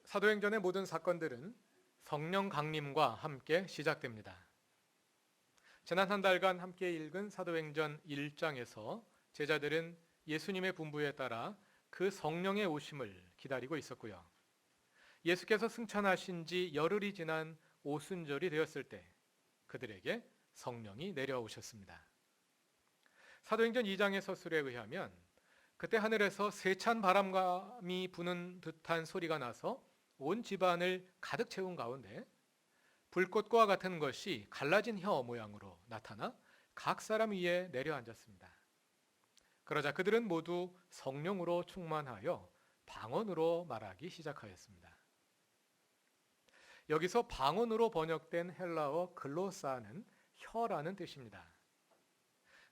사도행전의 모든 사건들은 성령 강림과 함께 시작됩니다. 지난 한 달간 함께 읽은 사도행전 1장에서 제자들은 예수님의 분부에 따라 그 성령의 오심을 기다리고 있었고요. 예수께서 승천하신 지 열흘이 지난 오순절이 되었을 때 그들에게 성령이 내려오셨습니다. 사도행전 2장의 서술에 의하면 그때 하늘에서 세찬 바람이 부는 듯한 소리가 나서 온 집안을 가득 채운 가운데 불꽃과 같은 것이 갈라진 혀 모양으로 나타나 각 사람 위에 내려앉았습니다. 그러자 그들은 모두 성령으로 충만하여 방언으로 말하기 시작하였습니다. 여기서 방언으로 번역된 헬라어 글로사는 혀라는 뜻입니다.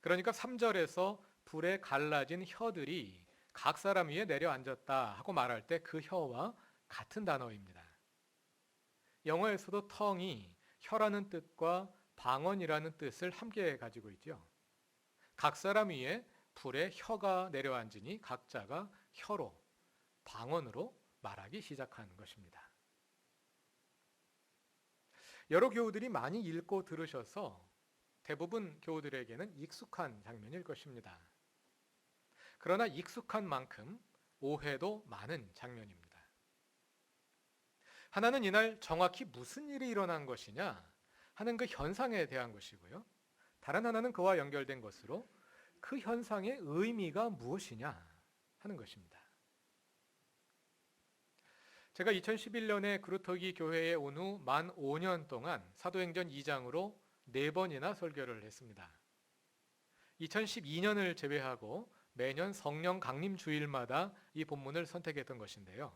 그러니까 3절에서 불에 갈라진 혀들이 각 사람 위에 내려앉았다 하고 말할 때 그 혀와 같은 단어입니다. 영어에서도 tongue이 혀라는 뜻과 방언이라는 뜻을 함께 가지고 있죠. 각 사람 위에 불에 혀가 내려앉으니 각자가 혀로, 방언으로 말하기 시작한 것입니다. 여러 교우들이 많이 읽고 들으셔서 대부분 교우들에게는 익숙한 장면일 것입니다. 그러나 익숙한 만큼 오해도 많은 장면입니다. 하나는 이날 정확히 무슨 일이 일어난 것이냐 하는 그 현상에 대한 것이고요. 다른 하나는 그와 연결된 것으로 그 현상의 의미가 무엇이냐 하는 것입니다. 제가 2011년에 그루터기 교회에 온 후 만 5년 동안 사도행전 2장으로 4번이나 설교를 했습니다. 2012년을 제외하고 매년 성령 강림 주일마다 이 본문을 선택했던 것인데요.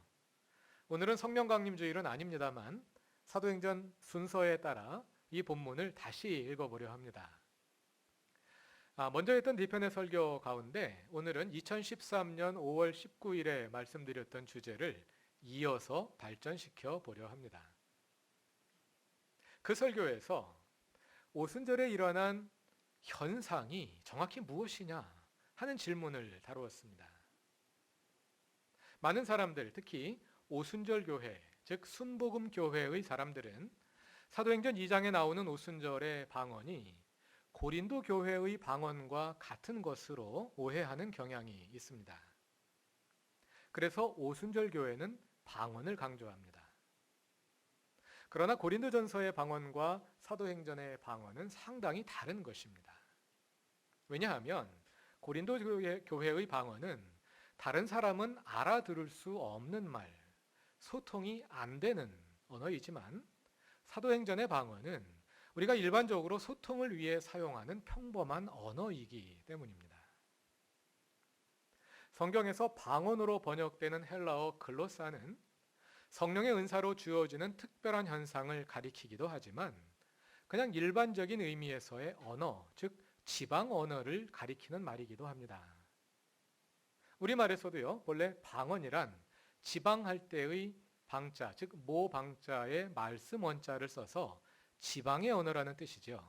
오늘은 성령 강림 주일은 아닙니다만 사도행전 순서에 따라 이 본문을 다시 읽어보려 합니다. 먼저 했던 뒤편의 설교 가운데 오늘은 2013년 5월 19일에 말씀드렸던 주제를 이어서 발전시켜 보려 합니다. 그 설교에서 오순절에 일어난 현상이 정확히 무엇이냐 하는 질문을 다루었습니다. 많은 사람들, 특히 오순절 교회, 즉 순복음 교회의 사람들은 사도행전 2장에 나오는 오순절의 방언이 고린도 교회의 방언과 같은 것으로 오해하는 경향이 있습니다. 그래서 오순절 교회는 방언을 강조합니다. 그러나 고린도전서의 방언과 사도행전의 방언은 상당히 다른 것입니다. 왜냐하면 고린도 교회의 방언은 다른 사람은 알아들을 수 없는 말, 소통이 안 되는 언어이지만 사도행전의 방언은 우리가 일반적으로 소통을 위해 사용하는 평범한 언어이기 때문입니다. 성경에서 방언으로 번역되는 헬라어 글로사는 성령의 은사로 주어지는 특별한 현상을 가리키기도 하지만 그냥 일반적인 의미에서의 언어, 즉 지방 언어를 가리키는 말이기도 합니다. 우리말에서도요, 본래 방언이란 지방할 때의 방자, 즉 모방자의 말씀 원자를 써서 지방의 언어라는 뜻이죠.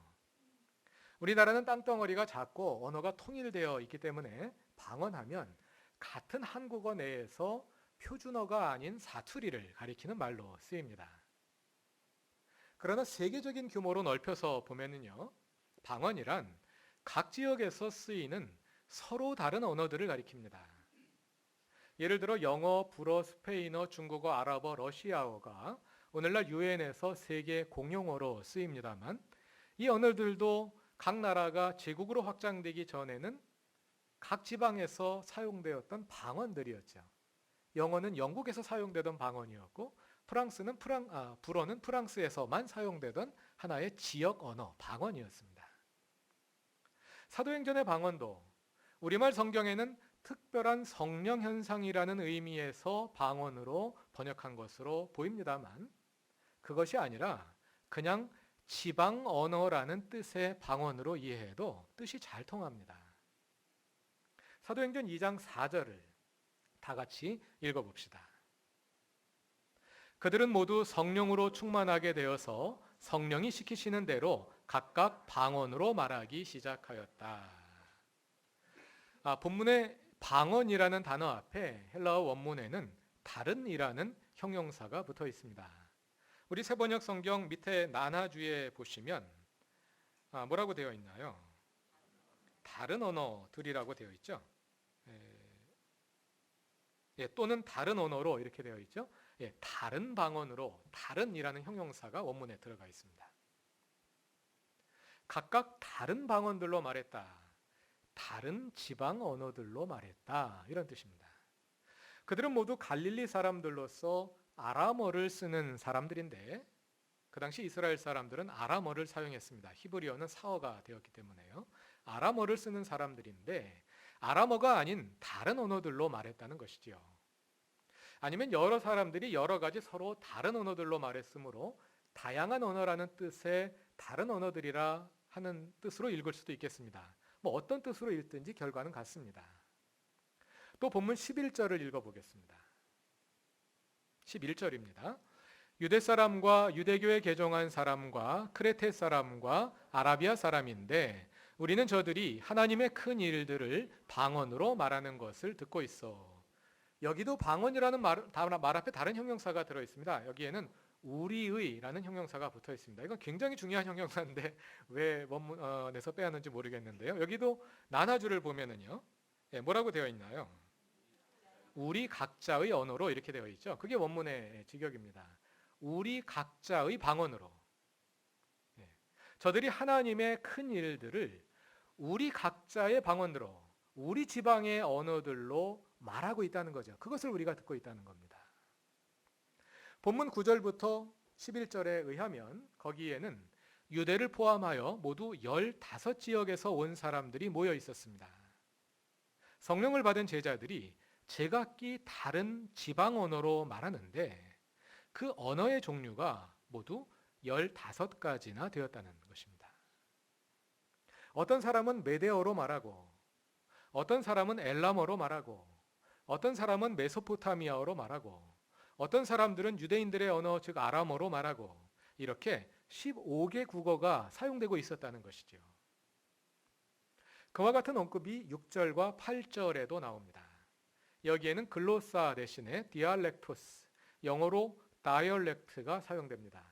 우리나라는 땅덩어리가 작고 언어가 통일되어 있기 때문에 방언하면 같은 한국어 내에서 표준어가 아닌 사투리를 가리키는 말로 쓰입니다. 그러나 세계적인 규모로 넓혀서 보면은요, 방언이란 각 지역에서 쓰이는 서로 다른 언어들을 가리킵니다. 예를 들어 영어, 불어, 스페인어, 중국어, 아랍어, 러시아어가 오늘날 유엔에서 세계 공용어로 쓰입니다만 이 언어들도 각 나라가 제국으로 확장되기 전에는 각 지방에서 사용되었던 방언들이었죠. 영어는 영국에서 사용되던 방언이었고 불어는 프랑스에서만 사용되던 하나의 지역 언어, 방언이었습니다. 사도행전의 방언도 우리말 성경에는 특별한 성령 현상이라는 의미에서 방언으로 번역한 것으로 보입니다만 그것이 아니라 그냥 지방 언어라는 뜻의 방언으로 이해해도 뜻이 잘 통합니다. 사도행전 2장 4절을 다 같이 읽어봅시다. 그들은 모두 성령으로 충만하게 되어서 성령이 시키시는 대로 각각 방언으로 말하기 시작하였다. 본문의 방언이라는 단어 앞에 헬라어 원문에는 다른이라는 형용사가 붙어 있습니다. 우리 세번역 성경 밑에 나나주에 보시면 뭐라고 되어 있나요? 다른 언어들이라고 되어 있죠. 또는 다른 언어로 이렇게 되어 있죠. 다른 방언으로 다른이라는 형용사가 원문에 들어가 있습니다. 각각 다른 방언들로 말했다. 다른 지방 언어들로 말했다. 이런 뜻입니다. 그들은 모두 갈릴리 사람들로서 아람어를 쓰는 사람들인데 그 당시 이스라엘 사람들은 아람어를 사용했습니다. 히브리어는 사어가 되었기 때문에요. 아람어를 쓰는 사람들인데 아람어가 아닌 다른 언어들로 말했다는 것이지요. 아니면 여러 사람들이 여러 가지 서로 다른 언어들로 말했으므로 다양한 언어라는 뜻의 다른 언어들이라 하는 뜻으로 읽을 수도 있겠습니다. 어떤 뜻으로 읽든지 결과는 같습니다. 또 본문 11절을 읽어보겠습니다. 11절입니다. 유대 사람과 유대교에 개종한 사람과 크레테 사람과 아라비아 사람인데 우리는 저들이 하나님의 큰 일들을 방언으로 말하는 것을 듣고 있어. 여기도 방언이라는 말 앞에 다른 형용사가 들어있습니다. 여기에는 우리의라는 형용사가 붙어 있습니다. 이건 굉장히 중요한 형용사인데 왜 원문에서 빼왔는지 모르겠는데요. 여기도 나나주를 보면은요, 뭐라고 되어 있나요? 우리 각자의 언어로 이렇게 되어 있죠. 그게 원문의 직역입니다. 우리 각자의 방언으로. 저들이 하나님의 큰 일들을 우리 각자의 방언으로, 우리 지방의 언어들로 말하고 있다는 거죠. 그것을 우리가 듣고 있다는 겁니다. 본문 9절부터 11절에 의하면 거기에는 유대를 포함하여 모두 15지역에서 온 사람들이 모여 있었습니다. 성령을 받은 제자들이 제각기 다른 지방 언어로 말하는데 그 언어의 종류가 모두 15가지나 되었다는 것입니다. 어떤 사람은 메데어로 말하고, 어떤 사람은 엘람어로 말하고, 어떤 사람은 메소포타미아어로 말하고, 어떤 사람들은 유대인들의 언어 즉 아람어로 말하고, 이렇게 15개 국어가 사용되고 있었다는 것이죠. 그와 같은 언급이 6절과 8절에도 나옵니다. 여기에는 글로사 대신에 디알렉토스, 영어로 다이얼렉트가 사용됩니다.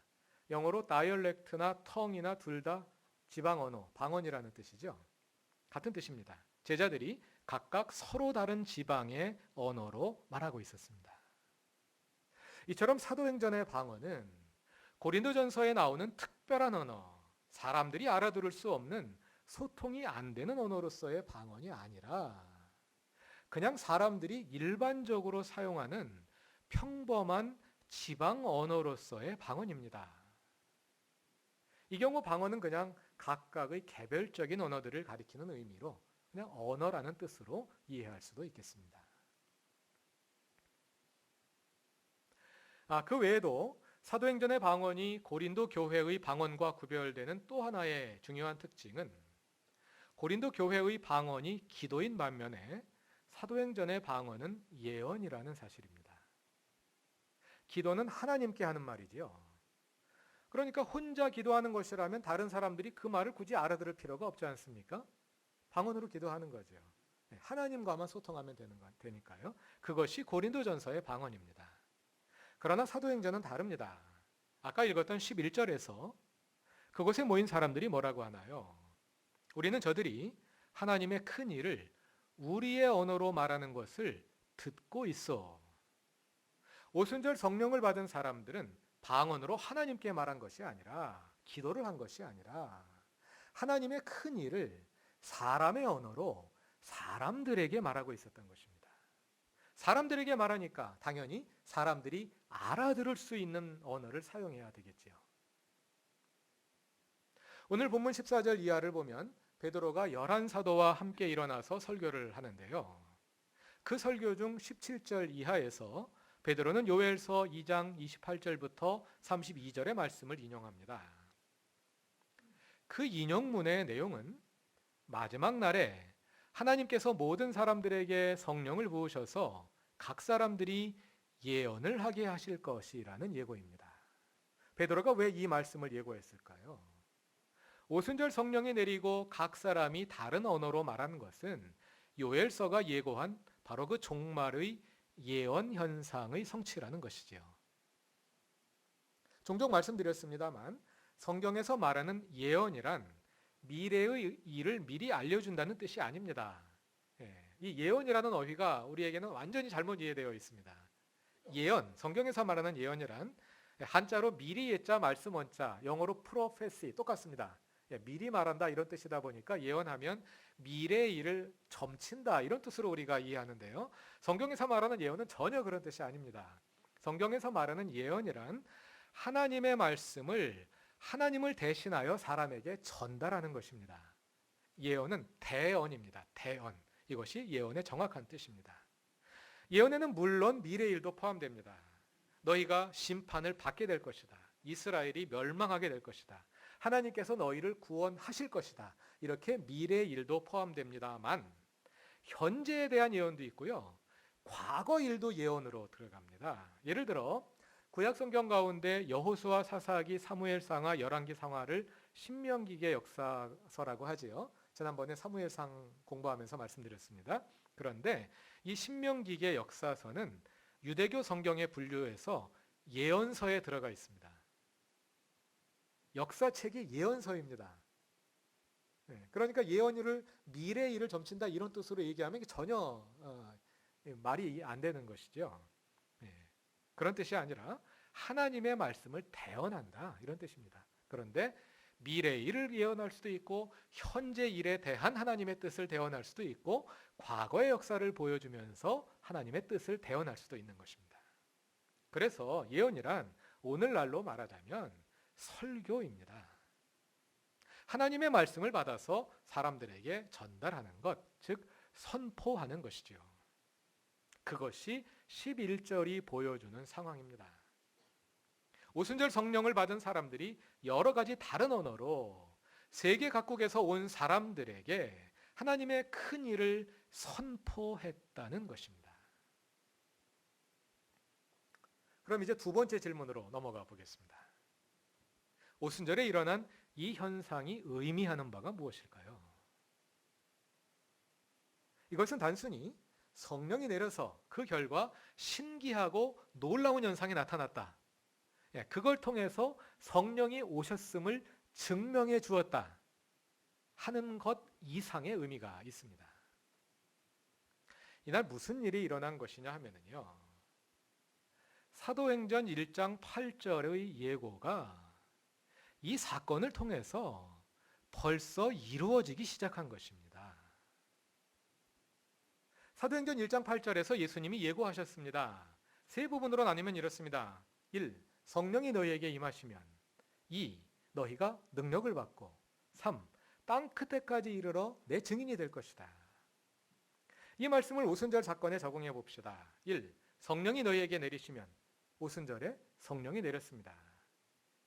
영어로 다이얼렉트나 텅이나 둘 다 지방 언어, 방언이라는 뜻이죠. 같은 뜻입니다. 제자들이 각각 서로 다른 지방의 언어로 말하고 있었습니다. 이처럼 사도행전의 방언은 고린도전서에 나오는 특별한 언어, 사람들이 알아들을 수 없는 소통이 안 되는 언어로서의 방언이 아니라 그냥 사람들이 일반적으로 사용하는 평범한 지방 언어로서의 방언입니다. 이 경우 방언은 그냥 각각의 개별적인 언어들을 가리키는 의미로 그냥 언어라는 뜻으로 이해할 수도 있겠습니다. 그 외에도 사도행전의 방언이 고린도 교회의 방언과 구별되는 또 하나의 중요한 특징은 고린도 교회의 방언이 기도인 반면에 사도행전의 방언은 예언이라는 사실입니다. 기도는 하나님께 하는 말이지요. 그러니까 혼자 기도하는 것이라면 다른 사람들이 그 말을 굳이 알아들을 필요가 없지 않습니까? 방언으로 기도하는 거죠. 하나님과만 소통하면 되니까요. 그것이 고린도전서의 방언입니다. 그러나 사도행전은 다릅니다. 아까 읽었던 11절에서 그곳에 모인 사람들이 뭐라고 하나요? 우리는 저들이 하나님의 큰 일을 우리의 언어로 말하는 것을 듣고 있어. 오순절 성령을 받은 사람들은 방언으로 하나님께 말한 것이 아니라, 기도를 한 것이 아니라 하나님의 큰 일을 사람의 언어로 사람들에게 말하고 있었던 것입니다. 사람들에게 말하니까 당연히 사람들이 알아들을 수 있는 언어를 사용해야 되겠지요. 오늘 본문 14절 이하를 보면 베드로가 11사도와 함께 일어나서 설교를 하는데요. 그 설교 중 17절 이하에서 베드로는 요엘서 2장 28절부터 32절의 말씀을 인용합니다. 그 인용문의 내용은 마지막 날에 하나님께서 모든 사람들에게 성령을 부으셔서 각 사람들이 예언을 하게 하실 것이라는 예고입니다. 베드로가 왜 이 말씀을 예고했을까요? 오순절 성령이 내리고 각 사람이 다른 언어로 말하는 것은 요엘서가 예고한 바로 그 종말의 예언 현상의 성취라는 것이지요. 종종 말씀드렸습니다만 성경에서 말하는 예언이란 미래의 일을 미리 알려준다는 뜻이 아닙니다. 이 예언이라는 어휘가 우리에게는 완전히 잘못 이해되어 있습니다. 예언, 성경에서 말하는 예언이란 한자로 미리 예자 말씀 원자, 영어로 prophecy 똑같습니다. 미리 말한다 이런 뜻이다 보니까 예언하면 미래의 일을 점친다 이런 뜻으로 우리가 이해하는데요. 성경에서 말하는 예언은 전혀 그런 뜻이 아닙니다. 성경에서 말하는 예언이란 하나님의 말씀을 하나님을 대신하여 사람에게 전달하는 것입니다. 예언은 대언입니다. 대언. 이것이 예언의 정확한 뜻입니다. 예언에는 물론 미래의 일도 포함됩니다. 너희가 심판을 받게 될 것이다. 이스라엘이 멸망하게 될 것이다. 하나님께서 너희를 구원하실 것이다. 이렇게 미래의 일도 포함됩니다만 현재에 대한 예언도 있고요. 과거 일도 예언으로 들어갑니다. 예를 들어 구약 성경 가운데 여호수아, 사사기, 사무엘상하, 열왕기상하를 신명기의 역사서라고 하지요. 지난번에 사무엘상 공부하면서 말씀드렸습니다. 그런데 이 신명기의 역사서는 유대교 성경에 분류해서 예언서에 들어가 있습니다. 역사책이 예언서입니다. 그러니까 예언일을 미래의 일을 점친다 이런 뜻으로 얘기하면 전혀 말이 안 되는 것이죠. 그런 뜻이 아니라 하나님의 말씀을 대언한다 이런 뜻입니다. 그런데 미래의 일을 예언할 수도 있고 현재 일에 대한 하나님의 뜻을 대언할 수도 있고 과거의 역사를 보여주면서 하나님의 뜻을 대언할 수도 있는 것입니다. 그래서 예언이란 오늘날로 말하자면 설교입니다. 하나님의 말씀을 받아서 사람들에게 전달하는 것, 즉 선포하는 것이지요. 그것이 11절이 보여주는 상황입니다. 오순절 성령을 받은 사람들이 여러 가지 다른 언어로 세계 각국에서 온 사람들에게 하나님의 큰 일을 선포했다는 것입니다. 그럼 이제 두 번째 질문으로 넘어가 보겠습니다. 오순절에 일어난 이 현상이 의미하는 바가 무엇일까요? 이것은 단순히 성령이 내려서 그 결과 신기하고 놀라운 현상이 나타났다. 그걸 통해서 성령이 오셨음을 증명해 주었다 하는 것 이상의 의미가 있습니다. 이날 무슨 일이 일어난 것이냐 하면요. 사도행전 1장 8절의 예고가 이 사건을 통해서 벌써 이루어지기 시작한 것입니다. 사도행전 1장 8절에서 예수님이 예고하셨습니다. 세 부분으로 나뉘면 이렇습니다. 1. 성령이 너희에게 임하시면 2. 너희가 능력을 받고 3. 땅 끝에까지 이르러 내 증인이 될 것이다. 이 말씀을 오순절 사건에 적용해 봅시다. 1. 성령이 너희에게 내리시면 오순절에 성령이 내렸습니다.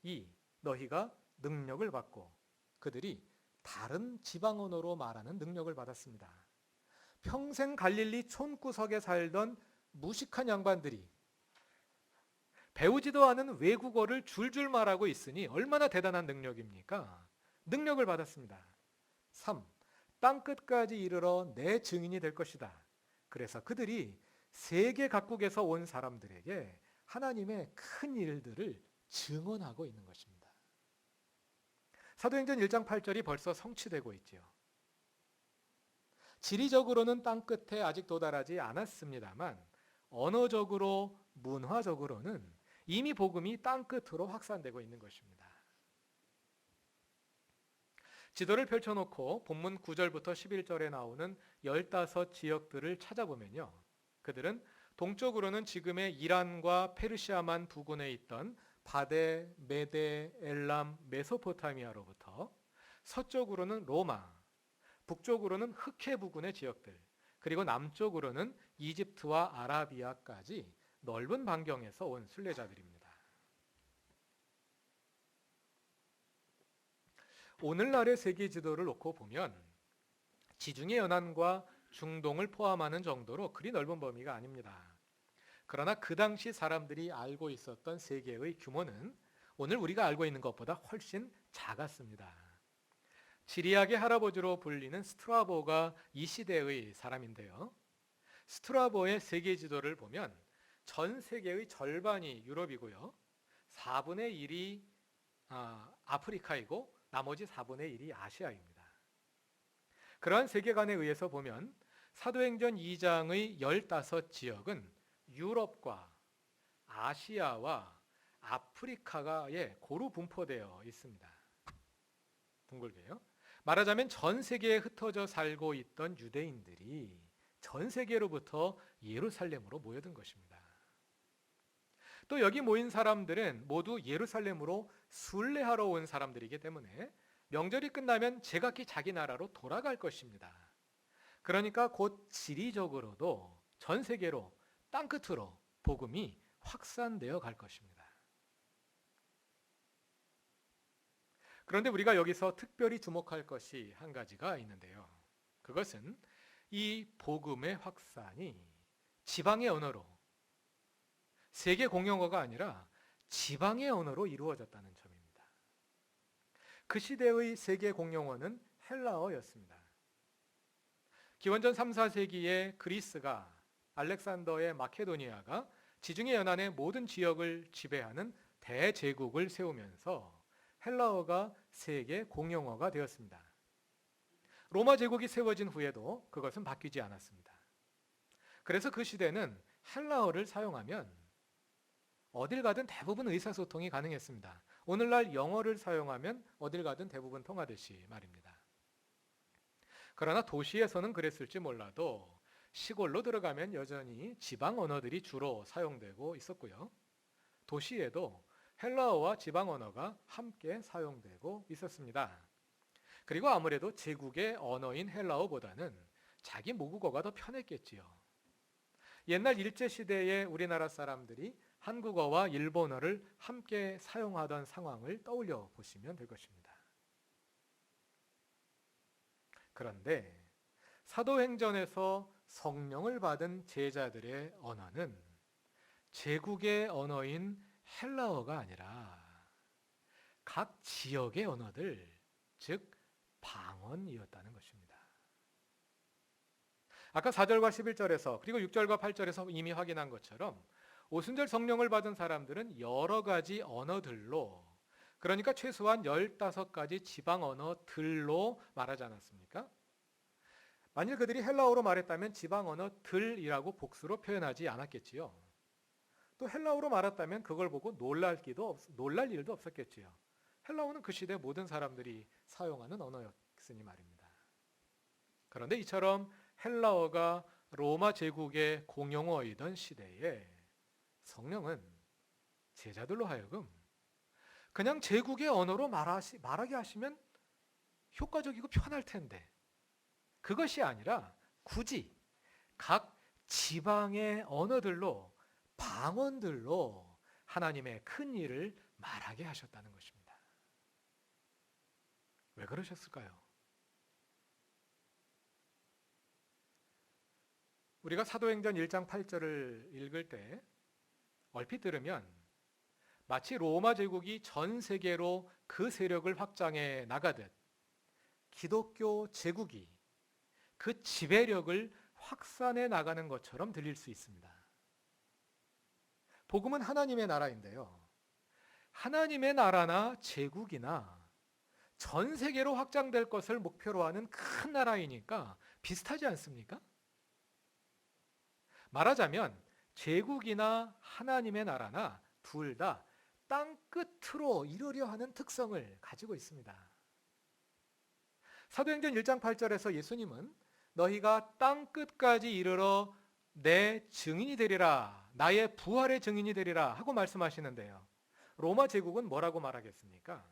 2. 너희가 능력을 받고 그들이 다른 지방 언어로 말하는 능력을 받았습니다. 평생 갈릴리 촌구석에 살던 무식한 양반들이 배우지도 않은 외국어를 줄줄 말하고 있으니 얼마나 대단한 능력입니까? 능력을 받았습니다. 3. 땅끝까지 이르러 내 증인이 될 것이다. 그래서 그들이 세계 각국에서 온 사람들에게 하나님의 큰 일들을 증언하고 있는 것입니다. 사도행전 1장 8절이 벌써 성취되고 있지요. 지리적으로는 땅끝에 아직 도달하지 않았습니다만 언어적으로, 문화적으로는 이미 복음이 땅끝으로 확산되고 있는 것입니다. 지도를 펼쳐놓고 본문 9절부터 11절에 나오는 15지역들을 찾아보면요. 그들은 동쪽으로는 지금의 이란과 페르시아만 부근에 있던 바데, 메데, 엘람, 메소포타미아로부터 서쪽으로는 로마, 북쪽으로는 흑해 부근의 지역들, 그리고 남쪽으로는 이집트와 아라비아까지 넓은 반경에서 온 순례자들입니다. 오늘날의 세계 지도를 놓고 보면 지중해 연안과 중동을 포함하는 정도로 그리 넓은 범위가 아닙니다. 그러나 그 당시 사람들이 알고 있었던 세계의 규모는 오늘 우리가 알고 있는 것보다 훨씬 작았습니다. 지리학의 할아버지로 불리는 스트라보가 이 시대의 사람인데요. 스트라보의 세계 지도를 보면 전 세계의 절반이 유럽이고요. 4분의 1이 아프리카이고 나머지 4분의 1이 아시아입니다. 그러한 세계관에 의해서 보면 사도행전 2장의 15지역은 유럽과 아시아와 아프리카에 고루 분포되어 있습니다. 둥글게요. 말하자면 전 세계에 흩어져 살고 있던 유대인들이 전 세계로부터 예루살렘으로 모여든 것입니다. 또 여기 모인 사람들은 모두 예루살렘으로 순례하러 온 사람들이기 때문에 명절이 끝나면 제각기 자기 나라로 돌아갈 것입니다. 그러니까 곧 지리적으로도 전 세계로 땅끝으로 복음이 확산되어 갈 것입니다. 그런데 우리가 여기서 특별히 주목할 것이 한 가지가 있는데요. 그것은 이 복음의 확산이 지방의 언어로, 세계 공용어가 아니라 지방의 언어로 이루어졌다는 점입니다. 그 시대의 세계 공용어는 헬라어였습니다. 기원전 3, 4세기에 그리스가 알렉산더의 마케도니아가 지중해 연안의 모든 지역을 지배하는 대제국을 세우면서 헬라어가 세계 공용어가 되었습니다. 로마 제국이 세워진 후에도 그것은 바뀌지 않았습니다. 그래서 그 시대는 헬라어를 사용하면 어딜 가든 대부분 의사소통이 가능했습니다. 오늘날 영어를 사용하면 어딜 가든 대부분 통하듯이 말입니다. 그러나 도시에서는 그랬을지 몰라도 시골로 들어가면 여전히 지방 언어들이 주로 사용되고 있었고요. 도시에도 헬라어와 지방 언어가 함께 사용되고 있었습니다. 그리고 아무래도 제국의 언어인 헬라어보다는 자기 모국어가 더 편했겠지요. 옛날 일제시대에 우리나라 사람들이 한국어와 일본어를 함께 사용하던 상황을 떠올려 보시면 될 것입니다. 그런데 사도행전에서 성령을 받은 제자들의 언어는 제국의 언어인 헬라어가 아니라 각 지역의 언어들, 즉 방언이었다는 것입니다. 아까 4절과 11절에서 그리고 6절과 8절에서 이미 확인한 것처럼 오순절 성령을 받은 사람들은 여러 가지 언어들로, 그러니까 최소한 15가지 지방 언어들로 말하지 않았습니까? 만일 그들이 헬라어로 말했다면 지방 언어들이라고 복수로 표현하지 않았겠지요. 또 헬라어로 말했다면 그걸 보고 놀랄 일도 없었겠지요. 헬라어는 그 시대 모든 사람들이 사용하는 언어였으니 말입니다. 그런데 이처럼 헬라어가 로마 제국의 공용어이던 시대에 성령은 제자들로 하여금 그냥 제국의 언어로 말하게 하시면 효과적이고 편할 텐데 그것이 아니라 굳이 각 지방의 언어들로, 방언들로 하나님의 큰 일을 말하게 하셨다는 것입니다. 왜 그러셨을까요? 우리가 사도행전 1장 8절을 읽을 때 얼핏 들으면 마치 로마 제국이 전 세계로 그 세력을 확장해 나가듯 기독교 제국이 그 지배력을 확산해 나가는 것처럼 들릴 수 있습니다. 복음은 하나님의 나라인데요. 하나님의 나라나 제국이나 전 세계로 확장될 것을 목표로 하는 큰 나라이니까 비슷하지 않습니까? 말하자면 제국이나 하나님의 나라나 둘 다 땅끝으로 이루려 하는 특성을 가지고 있습니다. 사도행전 1장 8절에서 예수님은 너희가 땅끝까지 이르러 내 증인이 되리라, 나의 부활의 증인이 되리라 하고 말씀하시는데요. 로마 제국은 뭐라고 말하겠습니까?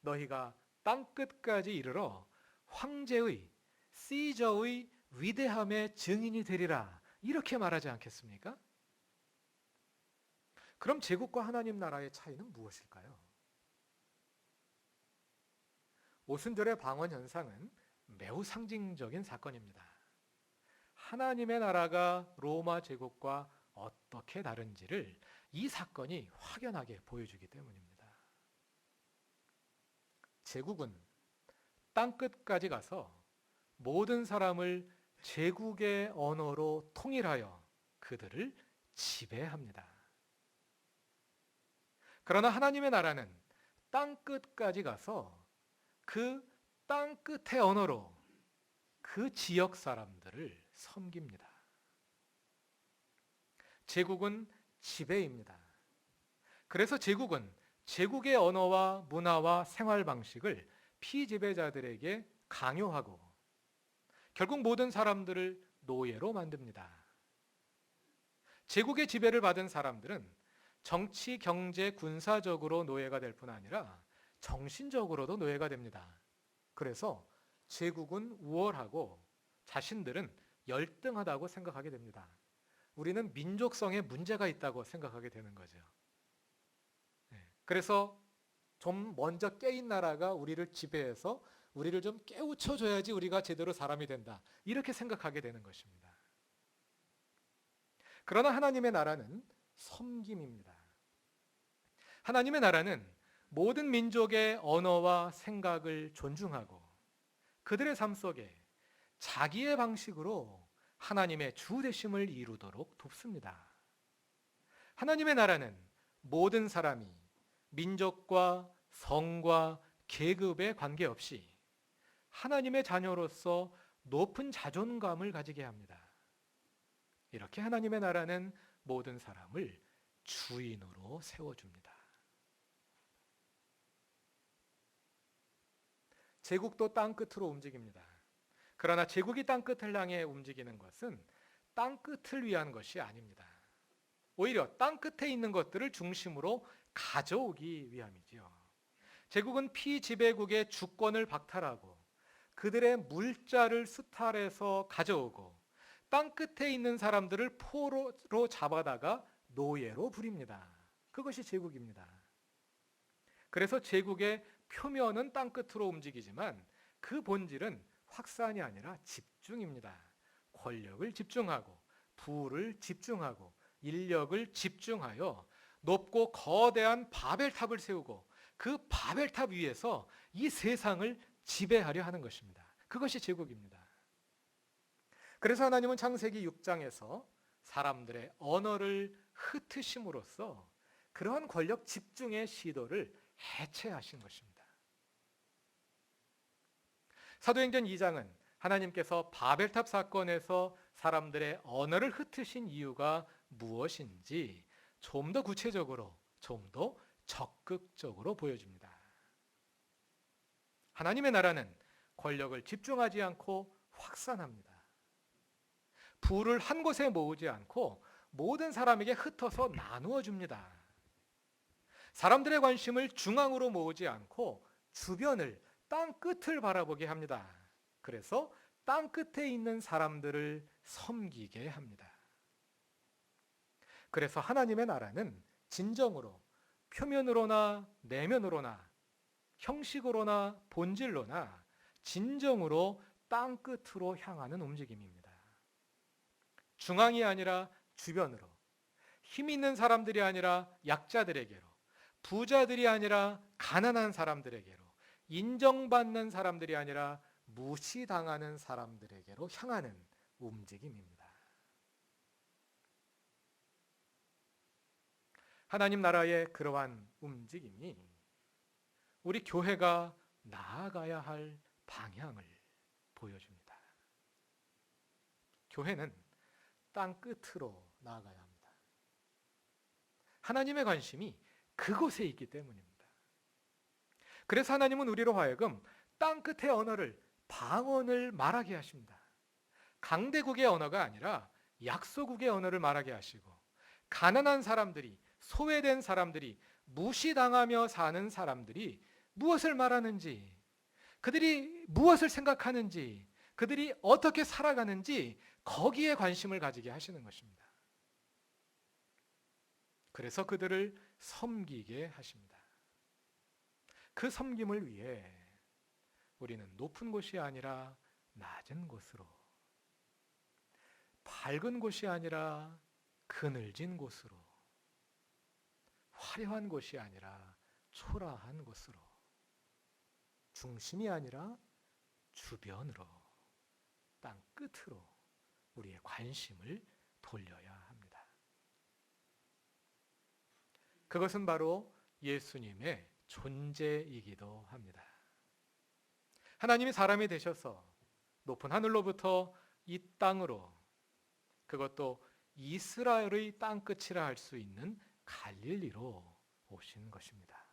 너희가 땅끝까지 이르러 황제의, 시저의 위대함의 증인이 되리라, 이렇게 말하지 않겠습니까? 그럼 제국과 하나님 나라의 차이는 무엇일까요? 오순절의 방언 현상은 매우 상징적인 사건입니다. 하나님의 나라가 로마 제국과 어떻게 다른지를 이 사건이 확연하게 보여주기 때문입니다. 제국은 땅끝까지 가서 모든 사람을 제국의 언어로 통일하여 그들을 지배합니다. 그러나 하나님의 나라는 땅 끝까지 가서 그 땅 끝의 언어로 그 지역 사람들을 섬깁니다. 제국은 지배입니다. 그래서 제국은 제국의 언어와 문화와 생활 방식을 피지배자들에게 강요하고 결국 모든 사람들을 노예로 만듭니다. 제국의 지배를 받은 사람들은 정치, 경제, 군사적으로 노예가 될 뿐 아니라 정신적으로도 노예가 됩니다. 그래서 제국은 우월하고 자신들은 열등하다고 생각하게 됩니다. 우리는 민족성에 문제가 있다고 생각하게 되는 거죠. 그래서 좀 먼저 깨인 나라가 우리를 지배해서 우리를 좀 깨우쳐줘야지 우리가 제대로 사람이 된다. 이렇게 생각하게 되는 것입니다. 그러나 하나님의 나라는 섬김입니다. 하나님의 나라는 모든 민족의 언어와 생각을 존중하고 그들의 삶 속에 자기의 방식으로 하나님의 주 되심을 이루도록 돕습니다. 하나님의 나라는 모든 사람이 민족과 성과 계급에 관계없이 하나님의 자녀로서 높은 자존감을 가지게 합니다. 이렇게 하나님의 나라는 모든 사람을 주인으로 세워줍니다. 제국도 땅 끝으로 움직입니다. 그러나 제국이 땅 끝을 향해 움직이는 것은 땅 끝을 위한 것이 아닙니다. 오히려 땅 끝에 있는 것들을 중심으로 가져오기 위함이지요. 제국은 피지배국의 주권을 박탈하고 그들의 물자를 수탈해서 가져오고 땅 끝에 있는 사람들을 포로로 잡아다가 노예로 부립니다. 그것이 제국입니다. 그래서 제국의 표면은 땅 끝으로 움직이지만 그 본질은 확산이 아니라 집중입니다. 권력을 집중하고 부를 집중하고 인력을 집중하여 높고 거대한 바벨탑을 세우고 그 바벨탑 위에서 이 세상을 지배하려 하는 것입니다. 그것이 제국입니다. 그래서 하나님은 창세기 6장에서 사람들의 언어를 흩으심으로써 그러한 권력 집중의 시도를 해체하신 것입니다. 사도행전 2장은 하나님께서 바벨탑 사건에서 사람들의 언어를 흩으신 이유가 무엇인지 좀 더 구체적으로, 좀 더 적극적으로 보여줍니다. 하나님의 나라는 권력을 집중하지 않고 확산합니다. 부를 한 곳에 모으지 않고 모든 사람에게 흩어서 나누어 줍니다. 사람들의 관심을 중앙으로 모으지 않고 주변을, 땅 끝을 바라보게 합니다. 그래서 땅 끝에 있는 사람들을 섬기게 합니다. 그래서 하나님의 나라는 진정으로 표면으로나 내면으로나 형식으로나 본질로나 진정으로 땅 끝으로 향하는 움직임입니다. 중앙이 아니라 주변으로, 힘 있는 사람들이 아니라 약자들에게로, 부자들이 아니라 가난한 사람들에게로, 인정받는 사람들이 아니라 무시당하는 사람들에게로 향하는 움직임입니다. 하나님 나라의 그러한 움직임이 우리 교회가 나아가야 할 방향을 보여줍니다. 교회는 땅 끝으로 나아가야 합니다. 하나님의 관심이 그곳에 있기 때문입니다. 그래서 하나님은 우리로 하여금 땅 끝의 언어를, 방언을 말하게 하십니다. 강대국의 언어가 아니라 약소국의 언어를 말하게 하시고 가난한 사람들이, 소외된 사람들이, 무시당하며 사는 사람들이 무엇을 말하는지, 그들이 무엇을 생각하는지, 그들이 어떻게 살아가는지 거기에 관심을 가지게 하시는 것입니다. 그래서 그들을 섬기게 하십니다. 그 섬김을 위해 우리는 높은 곳이 아니라 낮은 곳으로, 밝은 곳이 아니라 그늘진 곳으로, 화려한 곳이 아니라 초라한 곳으로, 중심이 아니라 주변으로, 땅 끝으로 우리의 관심을 돌려야 합니다. 그것은 바로 예수님의 존재이기도 합니다. 하나님이 사람이 되셔서 높은 하늘로부터 이 땅으로, 그것도 이스라엘의 땅끝이라 할 수 있는 갈릴리로 오신 것입니다.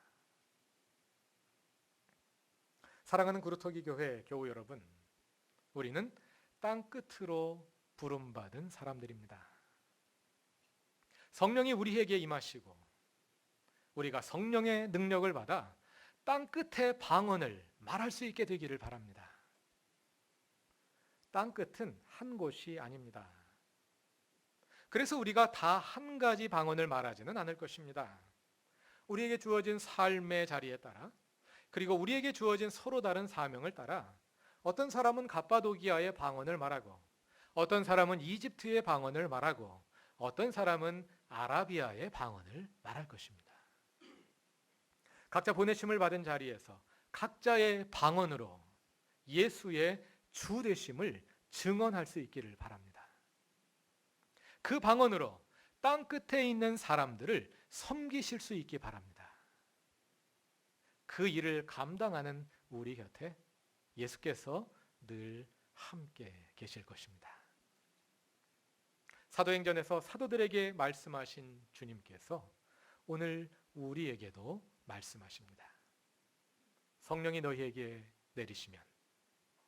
사랑하는 구루터기 교회 교우 여러분, 우리는 땅끝으로 부름받은 사람들입니다. 성령이 우리에게 임하시고 우리가 성령의 능력을 받아 땅끝의 방언을 말할 수 있게 되기를 바랍니다. 땅끝은 한 곳이 아닙니다. 그래서 우리가 다 한 가지 방언을 말하지는 않을 것입니다. 우리에게 주어진 삶의 자리에 따라, 그리고 우리에게 주어진 서로 다른 사명을 따라 어떤 사람은 갑바도기아의 방언을 말하고, 어떤 사람은 이집트의 방언을 말하고, 어떤 사람은 아라비아의 방언을 말할 것입니다. 각자 보내심을 받은 자리에서 각자의 방언으로 예수의 주 되심을 증언할 수 있기를 바랍니다. 그 방언으로 땅 끝에 있는 사람들을 섬기실 수 있기 바랍니다. 그 일을 감당하는 우리 곁에 예수께서 늘 함께 계실 것입니다. 사도행전에서 사도들에게 말씀하신 주님께서 오늘 우리에게도 말씀하십니다. 성령이 너희에게 내리시면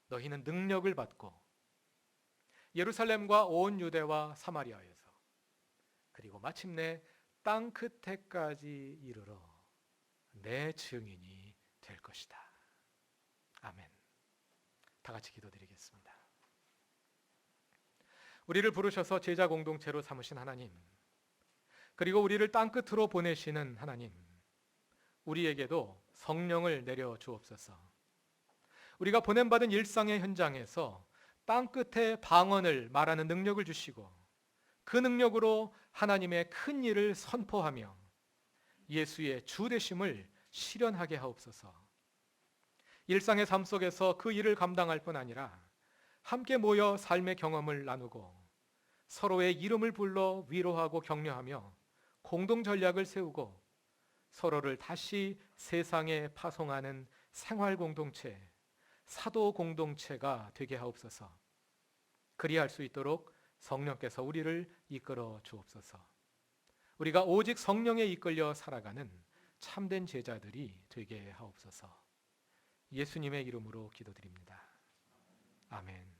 너희는 능력을 받고 예루살렘과 온 유대와 사마리아에서, 그리고 마침내 땅 끝에까지 이르러 내 증인이 될 것이다. 아멘. 다 같이 기도드리겠습니다. 우리를 부르셔서 제자 공동체로 삼으신 하나님, 그리고 우리를 땅 끝으로 보내시는 하나님, 우리에게도 성령을 내려 주옵소서. 우리가 보냄받은 일상의 현장에서 땅 끝에 방언을 말하는 능력을 주시고, 그 능력으로 하나님의 큰 일을 선포하며 예수의 주 되심을 실현하게 하옵소서. 일상의 삶 속에서 그 일을 감당할 뿐 아니라 함께 모여 삶의 경험을 나누고 서로의 이름을 불러 위로하고 격려하며 공동 전략을 세우고 서로를 다시 세상에 파송하는 생활 공동체, 사도 공동체가 되게 하옵소서. 그리할 수 있도록 성령께서 우리를 이끌어 주옵소서. 우리가 오직 성령에 이끌려 살아가는 참된 제자들이 되게 하옵소서. 예수님의 이름으로 기도드립니다. 아멘.